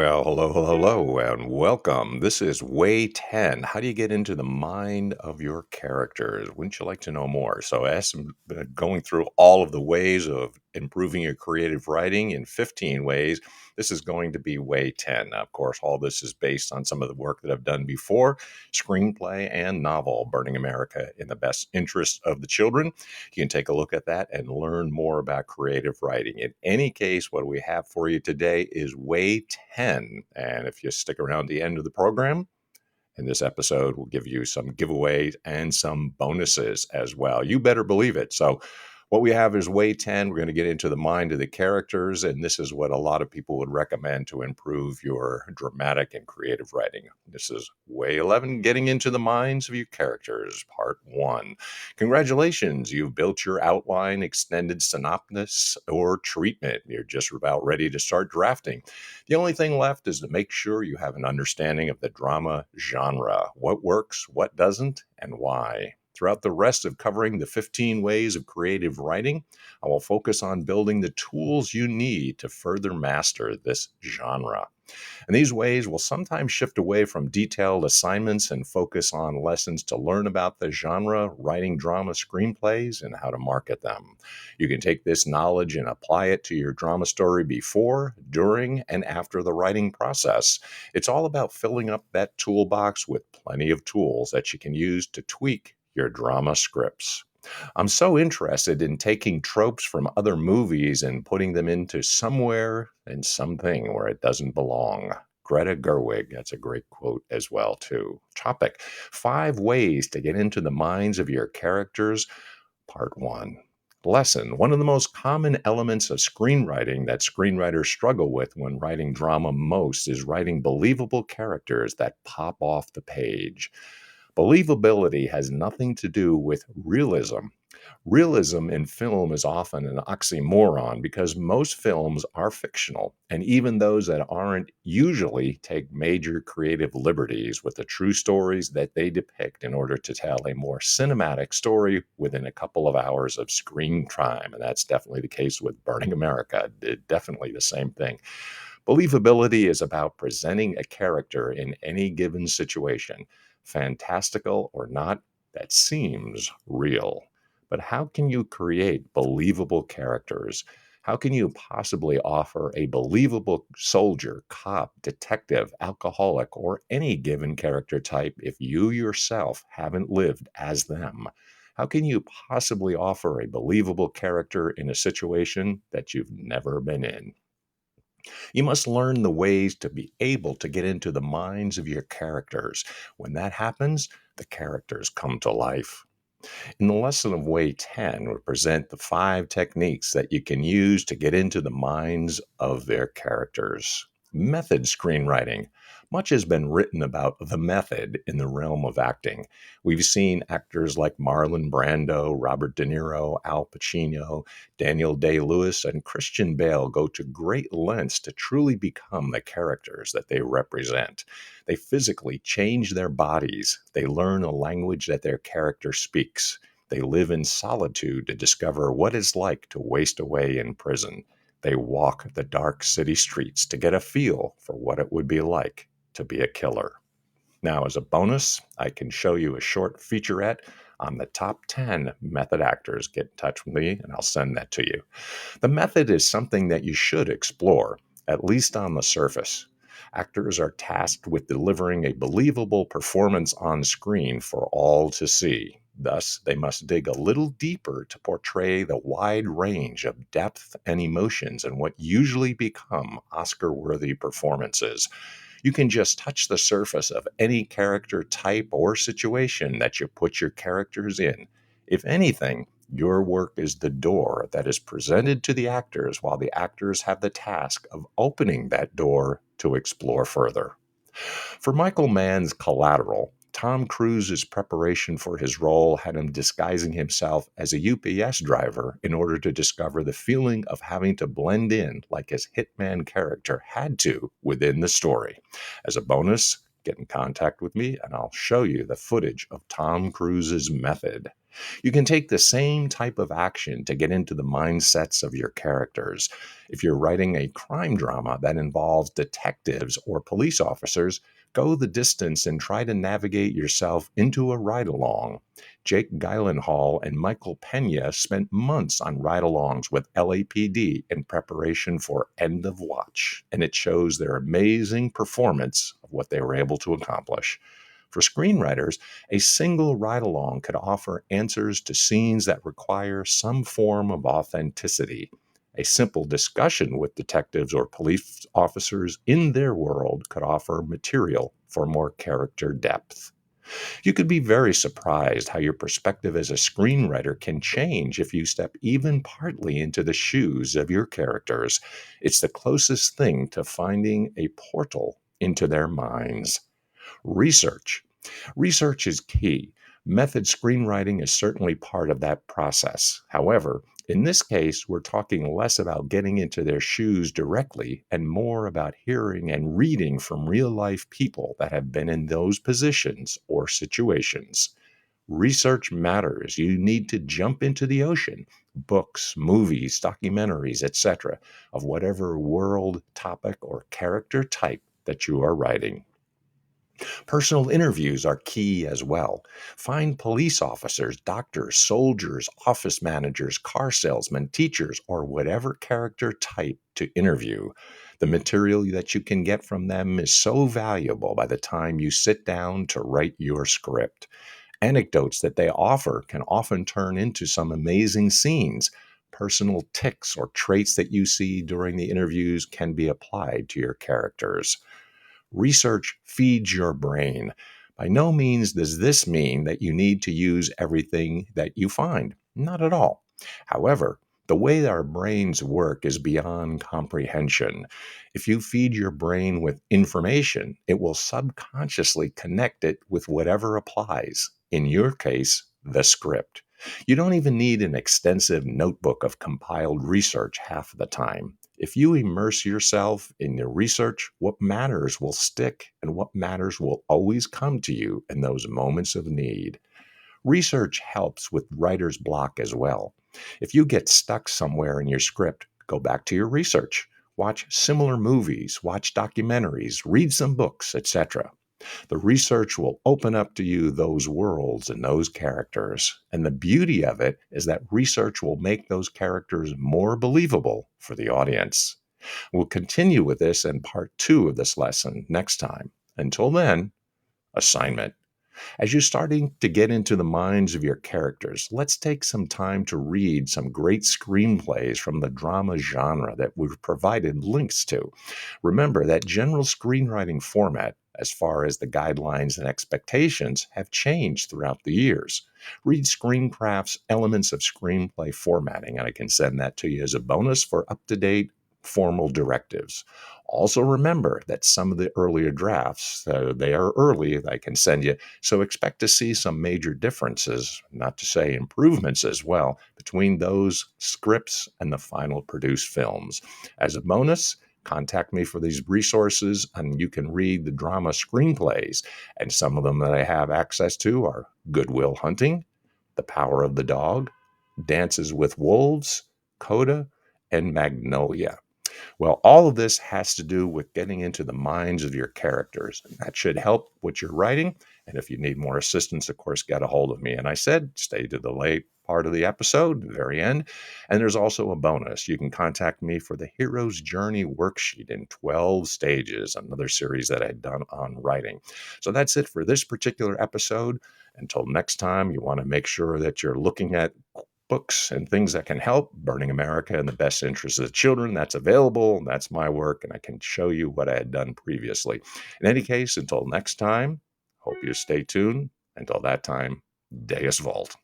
Well, hello, and welcome. This is Way 10. How do you get into the mind of your characters? Wouldn't you like to know more? So, as I'm going through all of the ways of improving your creative writing in 15 ways, this is going to be Way 10. Now, of course, all this is based on some of the work that I've done before screenplay and novel, Burning America in the Best Interest of the Children. You can take a look at that and learn more about creative writing. In any case, what we have for you today is Way 10. And if you stick around the end of the program, in this episode, we'll give you some giveaways and some bonuses as well. You better believe it. So, what we have is Way 10. We're going to get into the mind of the characters, and this is what a lot of people would recommend to improve your dramatic and creative writing. This is Way 11, getting into the minds of your characters, part 1. Congratulations, you've built your outline, extended synopsis, or treatment. You're just about ready to start drafting. The only thing left is to make sure you have an understanding of the drama genre, what works, what doesn't, and why. Throughout the rest of covering the 15 ways of creative writing, I will focus on building the tools you need to further master this genre. And these ways will sometimes shift away from detailed assignments and focus on lessons to learn about the genre, writing drama screenplays, and how to market them. You can take this knowledge and apply it to your drama story before, during, and after the writing process. It's all about filling up that toolbox with plenty of tools that you can use to tweak your drama scripts. I'm so interested in taking tropes from other movies and putting them into somewhere and something where it doesn't belong. Greta Gerwig, that's a great quote as well, too. Topic: 5 ways to get into the minds of your characters, part 1. Lesson: one of the most common elements of screenwriting that screenwriters struggle with when writing drama most is writing believable characters that pop off the page. Believability has nothing to do with realism. Realism in film is often an oxymoron because most films are fictional, and even those that aren't usually take major creative liberties with the true stories that they depict in order to tell a more cinematic story within a couple of hours of screen time. And that's definitely the case with Burning America. Definitely the same thing. Believability is about presenting a character in any given situation, fantastical or not, that seems real. But how can you create believable characters? How can you possibly offer a believable soldier, cop, detective, alcoholic, or any given character type if you yourself haven't lived as them? How can you possibly offer a believable character in a situation that you've never been in? You must learn the ways to be able to get into the minds of your characters. When that happens, the characters come to life. In the lesson of Way 10, we present the 5 techniques that you can use to get into the minds of their characters. Method screenwriting. Much has been written about the method in the realm of acting. We've seen actors like Marlon Brando, Robert De Niro, Al Pacino, Daniel Day-Lewis, and Christian Bale go to great lengths to truly become the characters that they represent. They physically change their bodies. They learn a language that their character speaks. They live in solitude to discover what it's like to waste away in prison. They walk the dark city streets to get a feel for what it would be like to be a killer. Now, as a bonus, I can show you a short featurette on the top 10 method actors. Get in touch with me and I'll send that to you. The method is something that you should explore, at least on the surface. Actors are tasked with delivering a believable performance on screen for all to see. Thus, they must dig a little deeper to portray the wide range of depth and emotions in what usually become Oscar-worthy performances. You can just touch the surface of any character type or situation that you put your characters in. If anything, your work is the door that is presented to the actors while the actors have the task of opening that door to explore further. For Michael Mann's Collateral, Tom Cruise's preparation for his role had him disguising himself as a UPS driver in order to discover the feeling of having to blend in like his hitman character had to within the story. As a bonus, get in contact with me and I'll show you the footage of Tom Cruise's method. You can take the same type of action to get into the mindsets of your characters. If you're writing a crime drama that involves detectives or police officers, go the distance and try to navigate yourself into a ride along. Jake Gyllenhaal and Michael Pena spent months on ride alongs with LAPD in preparation for End of Watch, and it shows their amazing performance of what they were able to accomplish. For screenwriters, a single ride along could offer answers to scenes that require some form of authenticity. A simple discussion with detectives or police officers in their world could offer material for more character depth. You could be very surprised how your perspective as a screenwriter can change if you step even partly into the shoes of your characters. It's the closest thing to finding a portal into their minds. Research. Research is key. Method screenwriting is certainly part of that process. However, in this case, we're talking less about getting into their shoes directly and more about hearing and reading from real life people that have been in those positions or situations. Research matters. You need to jump into the ocean, books, movies, documentaries, etc., of whatever world, topic, or character type that you are writing. Personal interviews are key as well. Find police officers, doctors, soldiers, office managers, car salesmen, teachers, or whatever character type to interview. The material that you can get from them is so valuable by the time you sit down to write your script. Anecdotes that they offer can often turn into some amazing scenes. Personal tics or traits that you see during the interviews can be applied to your characters. Research feeds your brain. By no means does this mean that you need to use everything that you find. Not at all. However, the way that our brains work is beyond comprehension. If you feed your brain with information, it will subconsciously connect it with whatever applies. In your case, the script. You don't even need an extensive notebook of compiled research half the time. If you immerse yourself in the research, what matters will stick and what matters will always come to you in those moments of need. Research helps with writer's block as well. If you get stuck somewhere in your script, go back to your research. Watch similar movies, watch documentaries, read some books, etc. The research will open up to you those worlds and those characters. And the beauty of it is that research will make those characters more believable for the audience. We'll continue with this in part 2 of this lesson next time. Until then, assignment. As you're starting to get into the minds of your characters, let's take some time to read some great screenplays from the drama genre that we've provided links to. Remember that general screenwriting format, as far as the guidelines and expectations, have changed throughout the years. Read Screencraft's Elements of Screenplay Formatting, and I can send that to you as a bonus for up-to-date formal directives. Also remember that some of the earlier drafts, they are early, I can send you, so expect to see some major differences, not to say improvements as well, between those scripts and the final produced films. As a bonus, contact me for these resources and you can read the drama screenplays. And some of them that I have access to are Good Will Hunting, The Power of the Dog, Dances with Wolves, Coda, and Magnolia. Well, all of this has to do with getting into the minds of your characters. And that should help what you're writing. And if you need more assistance, of course, get a hold of me. And I said, stay to the late part of the episode, the very end. And there's also a bonus. You can contact me for the Hero's Journey worksheet in 12 stages, another series that I've done on writing. So that's it for this particular episode. Until next time, you want to make sure that you're looking at books and things that can help. Burning America in the Best Interests of the Children, that's available. That's my work, and I can show you what I had done previously. In any case, until next time, hope you stay tuned. Until that time, Deus Vult.